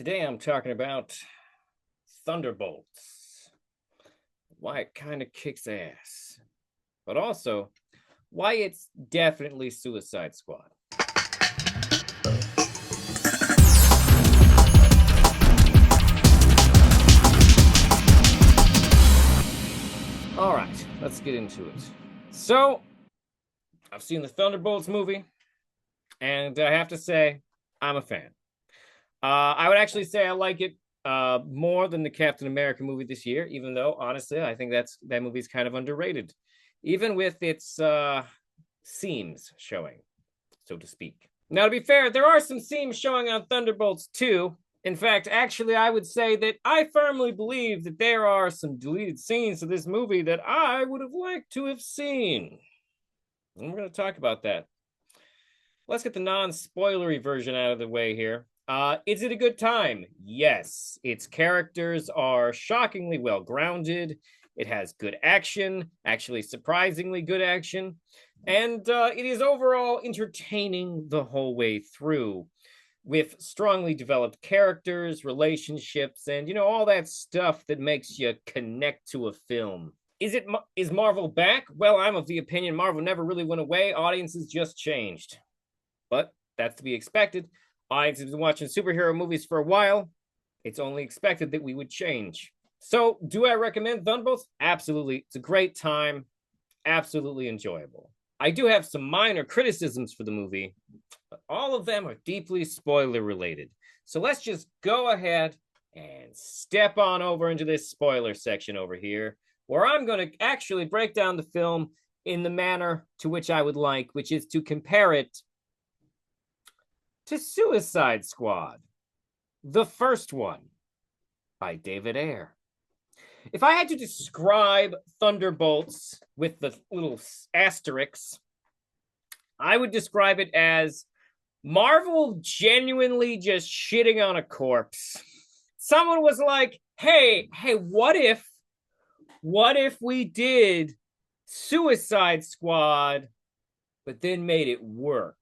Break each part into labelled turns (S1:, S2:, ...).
S1: Today I'm talking about Thunderbolts, why it kind of kicks ass, but also why it's definitely Suicide Squad. All right, let's get into it. So, I've seen the Thunderbolts movie, and I have to say, I'm a fan. I would actually say I like it more than the Captain America movie this year, even though honestly, I think that movie's kind of underrated, even with its seams showing, so to speak. Now, to be fair, there are some seams showing on Thunderbolts too. In fact, actually, I would say that I firmly believe that there are some deleted scenes of this movie that I would have liked to have seen. And we're going to talk about that. Let's get the non-spoilery version out of the way here. Is it a good time? Yes. Its characters are shockingly well grounded. It has good action, actually surprisingly good action. And it is overall entertaining the whole way through, with strongly developed characters, relationships, and all that stuff that makes you connect to a film. Is Marvel back? Well, I'm of the opinion Marvel never really went away. Audiences just changed. But that's to be expected. Audiences have been watching superhero movies for a while. It's only expected that we would change. So, do I recommend Thunderbolts? Absolutely. It's a great time. Absolutely enjoyable. I do have some minor criticisms for the movie, but all of them are deeply spoiler related. So let's just go ahead and step on over into this spoiler section over here, where I'm going to actually break down the film in the manner to which I would like, which is to compare it to Suicide Squad, the first one, by David Ayer. If I had to describe Thunderbolts with the little asterisks, I would describe it as Marvel genuinely just shitting on a corpse. Someone was like, hey, what if we did Suicide Squad, but then made it work?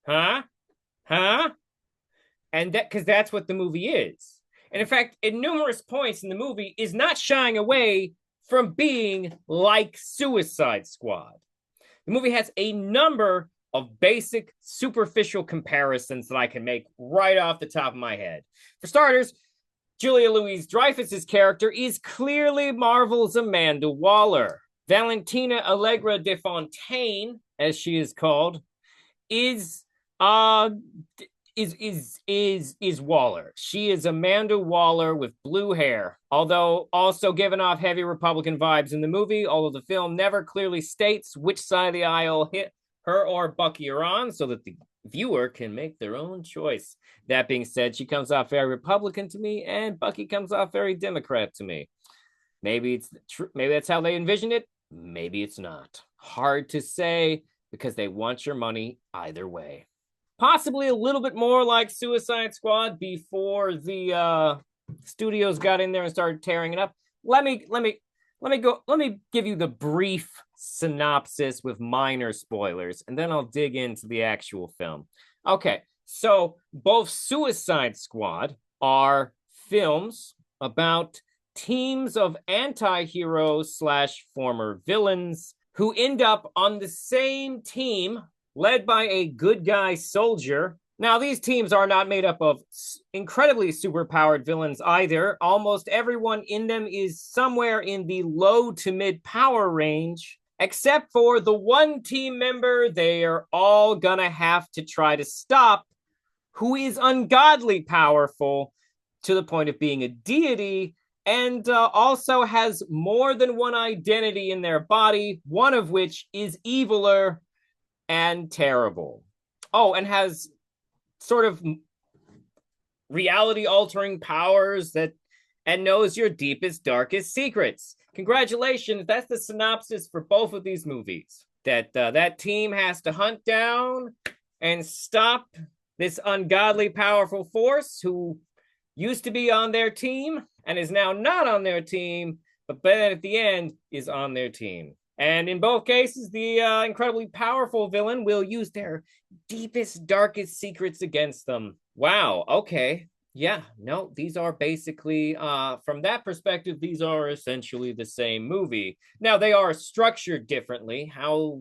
S1: Huh? And because that's what the movie is. And in fact, at numerous points in the movie, is not shying away from being like Suicide Squad. The movie has a number of basic, superficial comparisons that I can make right off the top of my head. For starters, Julia Louis-Dreyfus's character is clearly Marvel's Amanda Waller. Valentina Allegra de Fontaine, as she is called, is Waller. She is Amanda Waller with blue hair, although also giving off heavy Republican vibes in the movie, although the film never clearly states which side of the aisle her or Bucky are on, so that the viewer can make their own choice. That being said, she comes off very Republican to me, and Bucky comes off very Democrat to me. Maybe that's how they envisioned it. Maybe it's not. Hard to say, because they want your money either way. Possibly a little bit more like Suicide Squad before the studios got in there and started tearing it up. Let me give you the brief synopsis with minor spoilers, and then I'll dig into the actual film. Okay, so both Suicide Squad are films about teams of anti-heroes / former villains who end up on the same team, led by a good guy soldier. Now, these teams are not made up of incredibly superpowered villains either. Almost everyone in them is somewhere in the low to mid power range, except for the one team member they are all gonna have to try to stop, who is ungodly powerful to the point of being a deity, and also has more than one identity in their body, one of which is eviler and terrible. Oh, and has sort of reality-altering powers and knows your deepest, darkest secrets. Congratulations, that's the synopsis for both of these movies. That team has to hunt down and stop this ungodly powerful force who used to be on their team and is now not on their team, but then at the end is on their team. And in both cases, the incredibly powerful villain will use their deepest, darkest secrets against them. Wow, okay. Yeah, no, these are basically from that perspective, these are essentially the same movie. Now they are structured differently. How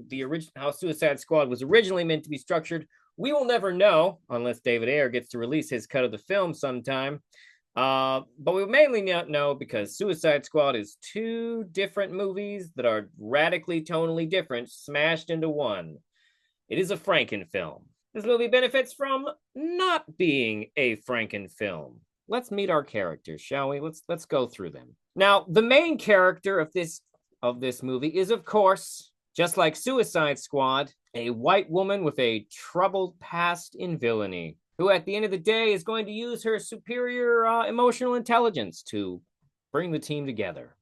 S1: Suicide Squad was originally meant to be structured, we will never know unless David Ayer gets to release his cut of the film sometime. But we mainly not know because Suicide Squad is two different movies that are radically tonally different, smashed into one. It is a Franken film. This movie benefits from not being a Franken film. Let's meet our characters, shall we? Let's go through them. Now, the main character of this movie is, of course, just like Suicide Squad, a white woman with a troubled past in villainy, who at the end of the day is going to use her superior emotional intelligence to bring the team together.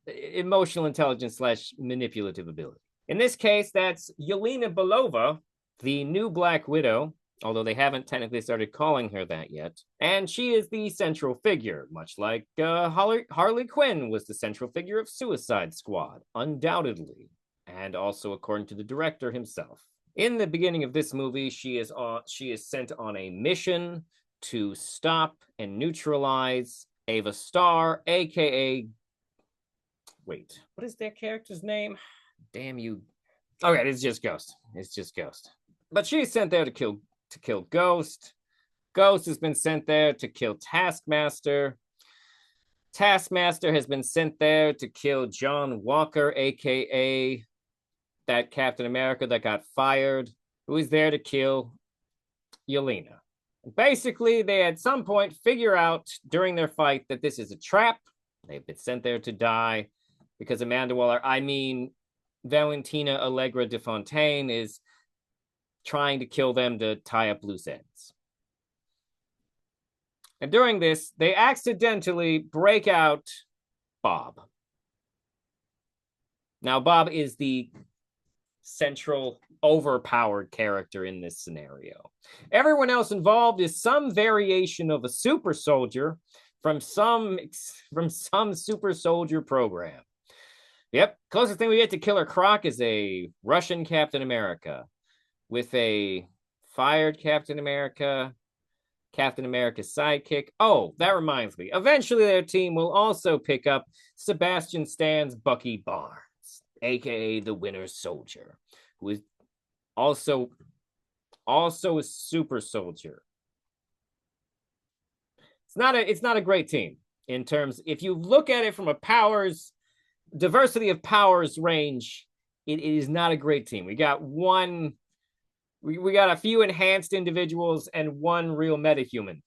S1: Emotional intelligence slash manipulative ability. In this case, that's Yelena Belova, the new Black Widow, although they haven't technically started calling her that yet. And she is the central figure, much like Harley Quinn was the central figure of Suicide Squad, undoubtedly, and also according to the director himself. In the beginning of this movie, she is sent on a mission to stop and neutralize Ava Starr, aka wait, what is their character's name? Damn you. Okay, it's just Ghost. It's just Ghost. But she's sent there to kill Ghost. Ghost has been sent there to kill Taskmaster. Taskmaster has been sent there to kill John Walker, aka that Captain America that got fired, who is there to kill Yelena. Basically, they at some point figure out during their fight that this is a trap. They've been sent there to die because Amanda Waller, Valentina Allegra de Fontaine, is trying to kill them to tie up loose ends. And during this, they accidentally break out Bob. Now, Bob is the central overpowered character in this scenario. Everyone else involved is some variation of a super soldier from some super soldier program. Yep, closest thing we get to Killer Croc is a Russian Captain America with a fired Captain America sidekick. Oh, that reminds me. Eventually, their team will also pick up Sebastian Stan's Bucky Barnes, aka the Winter Soldier, who is also a super soldier. It's not a great team in terms. If you look at it from a diversity of powers range, it is not a great team. We got a few enhanced individuals and one real metahuman.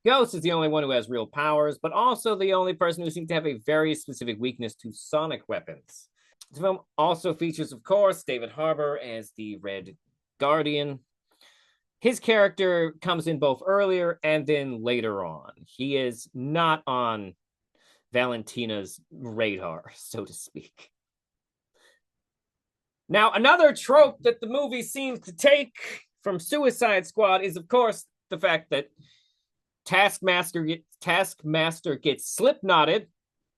S1: Ghost is the only one who has real powers, but also the only person who seems to have a very specific weakness to sonic weapons. The film also features, of course, David Harbour as the Red Guardian. His character comes in both earlier and then later on. He is not on Valentina's radar, so to speak. Now, another trope that the movie seems to take from Suicide Squad is, of course, the fact that Taskmaster gets slip-knotted,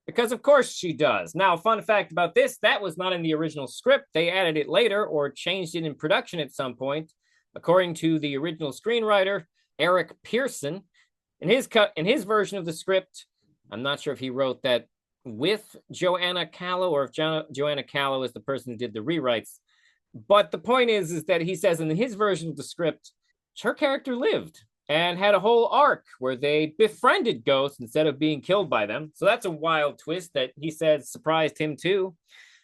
S1: because of course she does. Now, fun fact about this, that was not in the original script. They added it later or changed it in production at some point. According to the original screenwriter, Eric Pearson, in his version of the script, I'm not sure if he wrote that with Joanna Callow or if Joanna Callow is the person who did the rewrites. But the point is that he says in his version of the script, her character lived and had a whole arc where they befriended ghosts instead of being killed by them. So that's a wild twist that he said surprised him too.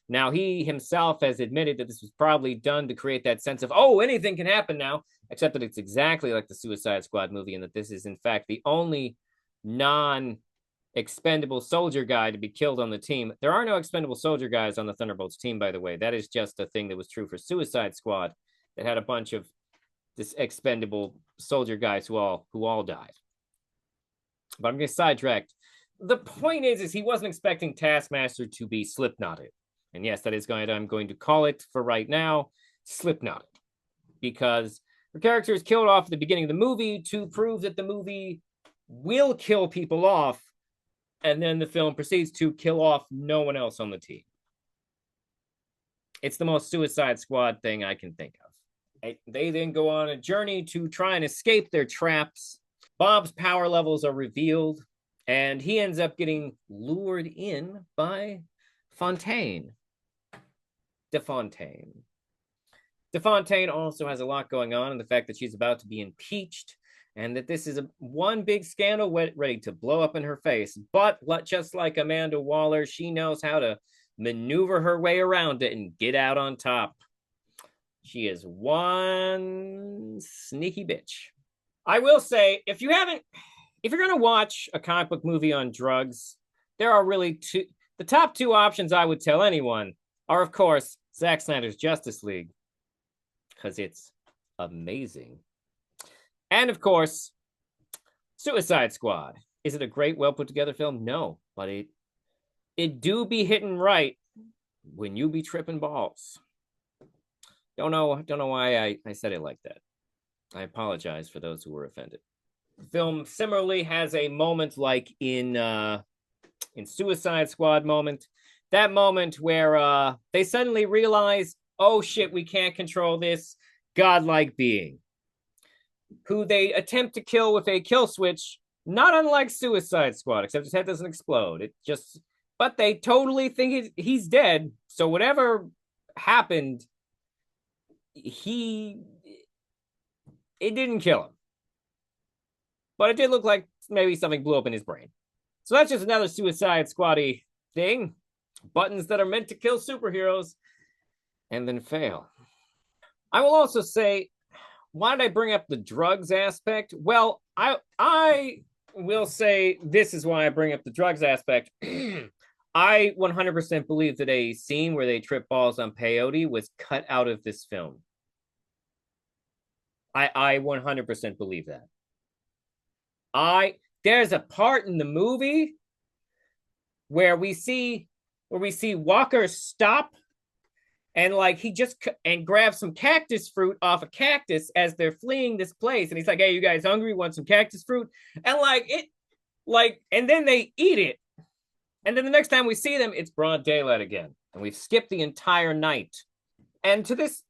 S1: Now, he himself has admitted that this was probably done to create that sense of, oh, anything can happen now, except that it's exactly like the Suicide Squad movie and that this is, in fact, the only non-expendable soldier guy to be killed on the team. There are no expendable soldier guys on the Thunderbolts team, by the way. That is just a thing that was true for Suicide Squad that had a bunch of this expendable soldier guys who all died. But I'm getting sidetracked. The point is he wasn't expecting Taskmaster to be slip-knotted. And yes, I'm going to call it for right now, slip-knotted. Because her character is killed off at the beginning of the movie to prove that the movie will kill people off, and then the film proceeds to kill off no one else on the team. It's the most Suicide Squad thing I can think of. They then go on a journey to try and escape their traps. Bob's power levels are revealed, and he ends up getting lured in by Fontaine. DeFontaine. DeFontaine also has a lot going on in the fact that she's about to be impeached and that this is one big scandal ready to blow up in her face. But just like Amanda Waller, she knows how to maneuver her way around it and get out on top. She is one sneaky bitch. I will say, if you're going to watch a comic book movie on drugs, there are really the top two options I would tell anyone are, of course, Zack Snyder's Justice League, because it's amazing. And of course, Suicide Squad. Is it a great, well put together film? No, but it do be hitting right when you be tripping balls. Don't know why I said it like that. I apologize for those who were offended. The film similarly has a moment like in Suicide Squad moment. That moment where they suddenly realize, oh shit, we can't control this godlike being, who they attempt to kill with a kill switch, not unlike Suicide Squad, except his head doesn't explode. But they totally think he's dead. So whatever happened, it didn't kill him. But it did look like maybe something blew up in his brain. So that's just another Suicide Squad-y thing. Buttons that are meant to kill superheroes and then fail. I will also say, why did I bring up the drugs aspect? Well, I will say this is why I bring up the drugs aspect. I 100% believe that a scene where they trip balls on peyote was cut out of this film. I 100% believe that. There's a part in the movie where we see Walker stop and like he just grabs some cactus fruit off a cactus as they're fleeing this place, and he's like, "Hey, you guys hungry? Want some cactus fruit?" And and then they eat it, and then the next time we see them, it's broad daylight again, and we've skipped the entire night. And to this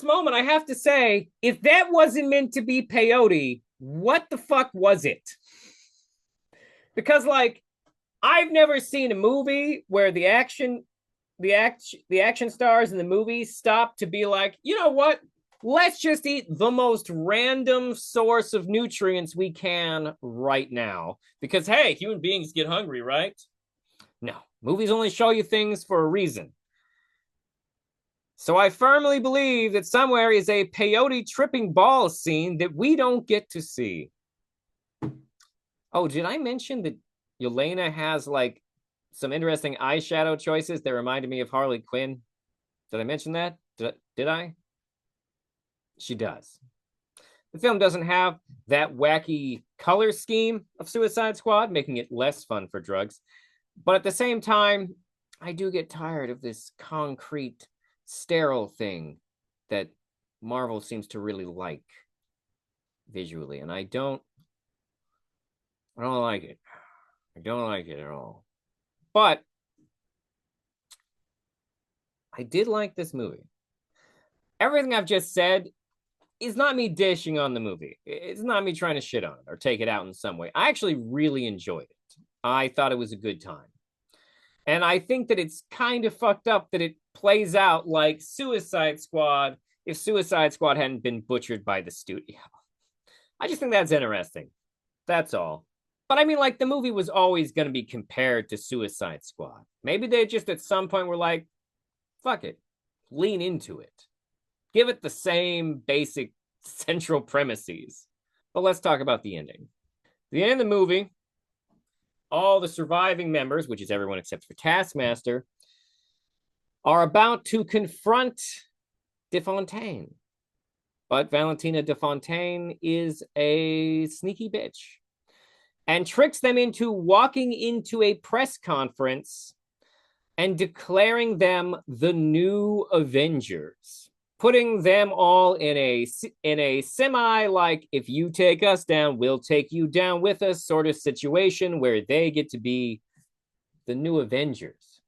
S1: moment, I have to say, if that wasn't meant to be peyote, what the fuck was it? Because I've never seen a movie where the action stars in the movie stop to be like, you know what? Let's just eat the most random source of nutrients we can right now. Because, hey, human beings get hungry, right? No, movies only show you things for a reason. So I firmly believe that somewhere is a peyote tripping ball scene that we don't get to see. Oh, did I mention that Yelena has some interesting eyeshadow choices that reminded me of Harley Quinn? Did I mention that? Did I? She does. The film doesn't have that wacky color scheme of Suicide Squad, making it less fun for drugs. But at the same time, I do get tired of this concrete, sterile thing that Marvel seems to really like visually, and I don't like it. I don't like it at all. But I did like this movie. Everything I've just said is not me dishing on the movie. It's not me trying to shit on it or take it out in some way. I actually really enjoyed it. I thought it was a good time. And I think that it's kind of fucked up that it plays out like Suicide Squad if Suicide Squad hadn't been butchered by the studio. I just think that's interesting. That's all. But I mean, the movie was always going to be compared to Suicide Squad. Maybe they just at some point were like, fuck it, lean into it. Give it the same basic central premises. But let's talk about the ending. The end of the movie, all the surviving members, which is everyone except for Taskmaster, are about to confront DeFontaine. But Valentina DeFontaine is a sneaky bitch and tricks them into walking into a press conference and declaring them the new Avengers, putting them all in a semi if you take us down, we'll take you down with us sort of situation where they get to be the new Avengers.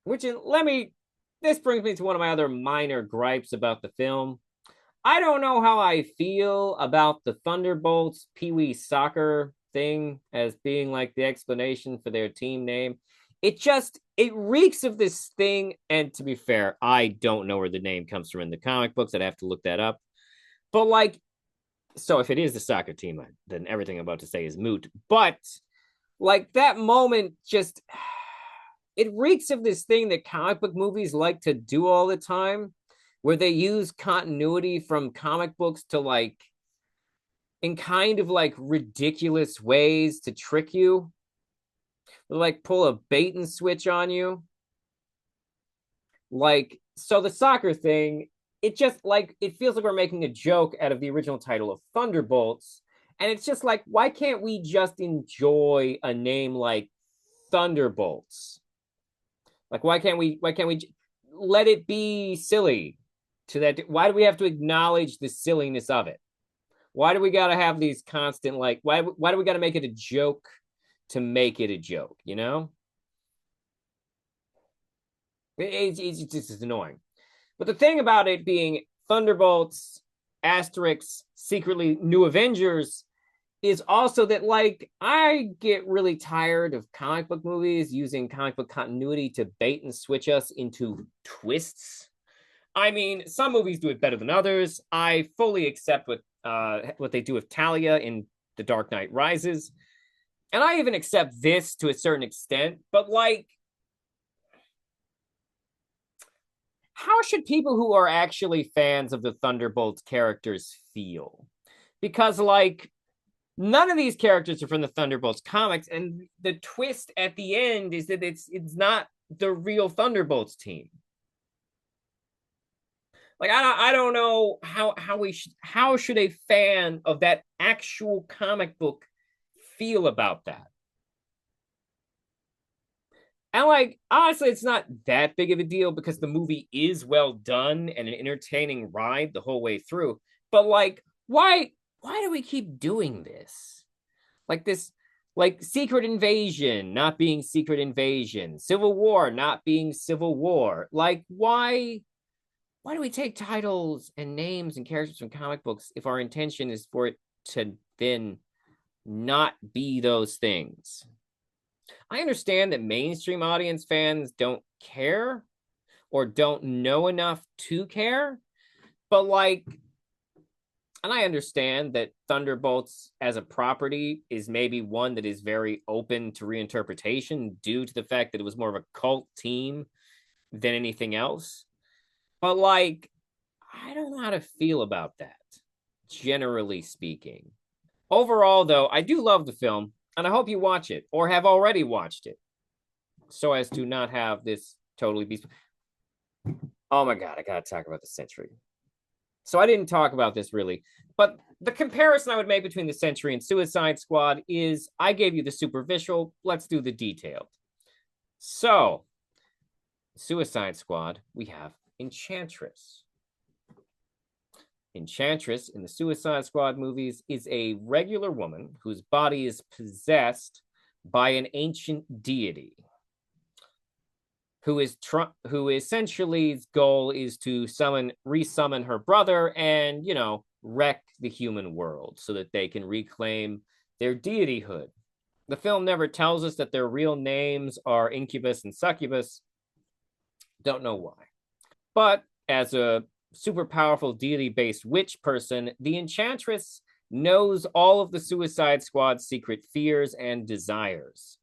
S1: This brings me to one of my other minor gripes about the film. I don't know how I feel about the Thunderbolts Pee Wee soccer thing as being like the explanation for their team name. It reeks of this thing. And to be fair, I don't know where the name comes from in the comic books. I'd have to look that up. But like, so if it is the soccer team, then everything I'm about to say is moot. But like that moment just it reeks of this thing that comic book movies like to do all the time, where they use continuity from comic books to like in kind of like ridiculous ways to trick you, like pull a bait and switch on you. Like, so the soccer thing, it just like it feels like we're making a joke out of the original title of Thunderbolts. And it's just like, why can't we just enjoy a name like Thunderbolts? Like, why can't we let it be silly to that? Why do we have to acknowledge the silliness of it? Why do we got to have these constant like? Why do we got to make it a joke to make it a joke? You know, it's just annoying. But the thing about it being Thunderbolts, Asterix, secretly New Avengers is also that like I get really tired of comic book movies using comic book continuity to bait and switch us into twists. I mean, some movies do it better than others. I fully accept what they do with Talia in The Dark Knight Rises, and I even accept this to a certain extent. But like, how should people who are actually fans of the Thunderbolts characters feel? Because like none of these characters are from the Thunderbolts comics, and the twist at the end is that it's not the real Thunderbolts team. Like I don't know how should a fan of that actual comic book feel about that. And like honestly, it's not that big of a deal because the movie is well done and an entertaining ride the whole way through. But like, why do we keep doing this? Like this, like Secret Invasion not being Secret Invasion, Civil War not being Civil War. Like, why do we take titles and names and characters from comic books if our intention is for it to then not be those things? I understand that mainstream audience fans don't care or don't know enough to care, but like, and I understand that Thunderbolts as a property is maybe one that is very open to reinterpretation due to the fact that it was more of a cult team than anything else. But like, I don't know how to feel about that, generally speaking. Overall, though, I do love the film, and I hope you watch it or have already watched it so as to not have this totally be. Oh my God, I gotta talk about the Century. So I didn't talk about this really, but the comparison I would make between the Century and Suicide Squad is I gave you the superficial, let's do the detailed. So, Suicide Squad, we have Enchantress. Enchantress in the Suicide Squad movies is a regular woman whose body is possessed by an ancient deity who essentially's goal is to resummon her brother and, wreck the human world so that they can reclaim their deityhood. The film never tells us that their real names are Incubus and Succubus. Don't know why. But as a super powerful deity-based witch person, the Enchantress knows all of the Suicide Squad's secret fears and desires,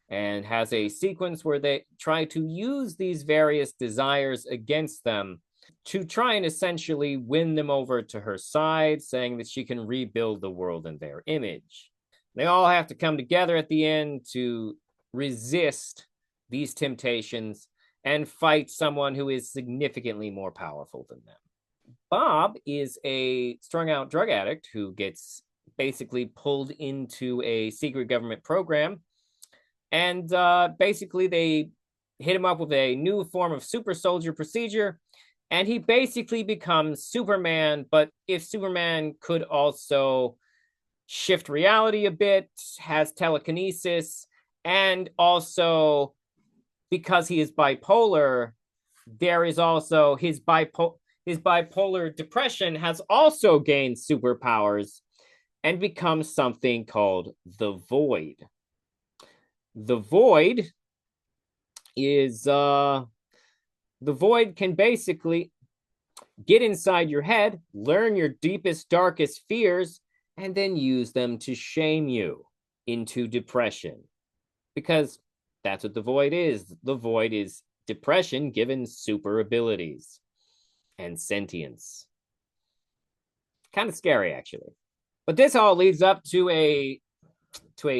S1: and has a sequence where they try to use these various desires against them to try and essentially win them over to her side, saying that she can rebuild the world in their image. They all have to come together at the end to resist these temptations and fight someone who is significantly more powerful than them. Bob is a strung out drug addict who gets basically pulled into a secret government program. And basically, they hit him up with a new form of super soldier procedure. And he basically becomes Superman. But if Superman could also shift reality a bit, has telekinesis, and also because he is bipolar, there is also his bipolar. his bipolar depression, has also gained superpowers and become something called the Void. The Void is the Void can basically get inside your head, learn your deepest, darkest fears, and then use them to shame you into depression. Because that's what the Void is. The Void is depression given super abilities and sentience. Kind of scary, actually. But this all leads up to a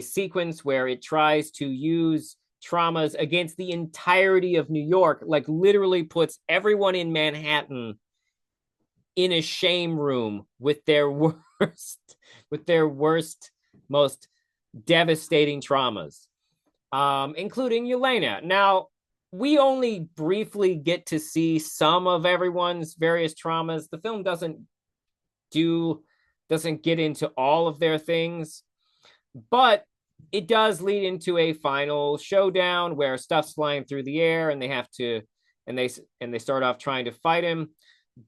S1: sequence where it tries to use traumas against the entirety of New York, like literally puts everyone in Manhattan in a shame room with their worst, most devastating traumas, including Yelena. Now, we only briefly get to see some of everyone's various traumas. The film doesn't get into all of their things, but it does lead into a final showdown where stuff's flying through the air and they start off trying to fight him,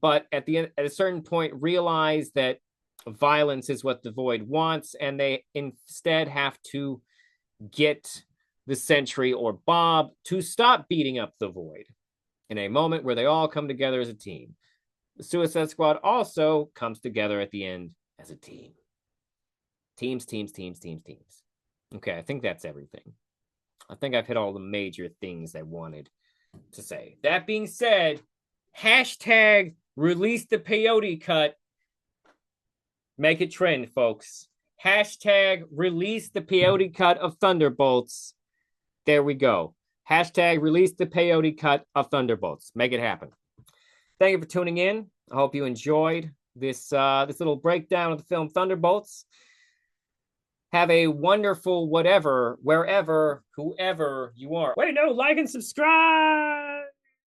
S1: but at a certain point realize that violence is what the Void wants, and they instead have to get the Sentry or Bob to stop beating up the Void in a moment where they all come together as a team. The Suicide Squad also comes together at the end as a team. Teams. Okay, I think that's everything. I think I've hit all the major things I wanted to say. That being said, hashtag release the peyote cut. Make it trend, folks. Hashtag release the peyote cut of Thunderbolts. There we go. Hashtag release the peyote cut of Thunderbolts. Make it happen. Thank you for tuning in. I hope you enjoyed this little breakdown of the film Thunderbolts. Have a wonderful whatever, wherever, whoever you are. Wait, no, like and subscribe!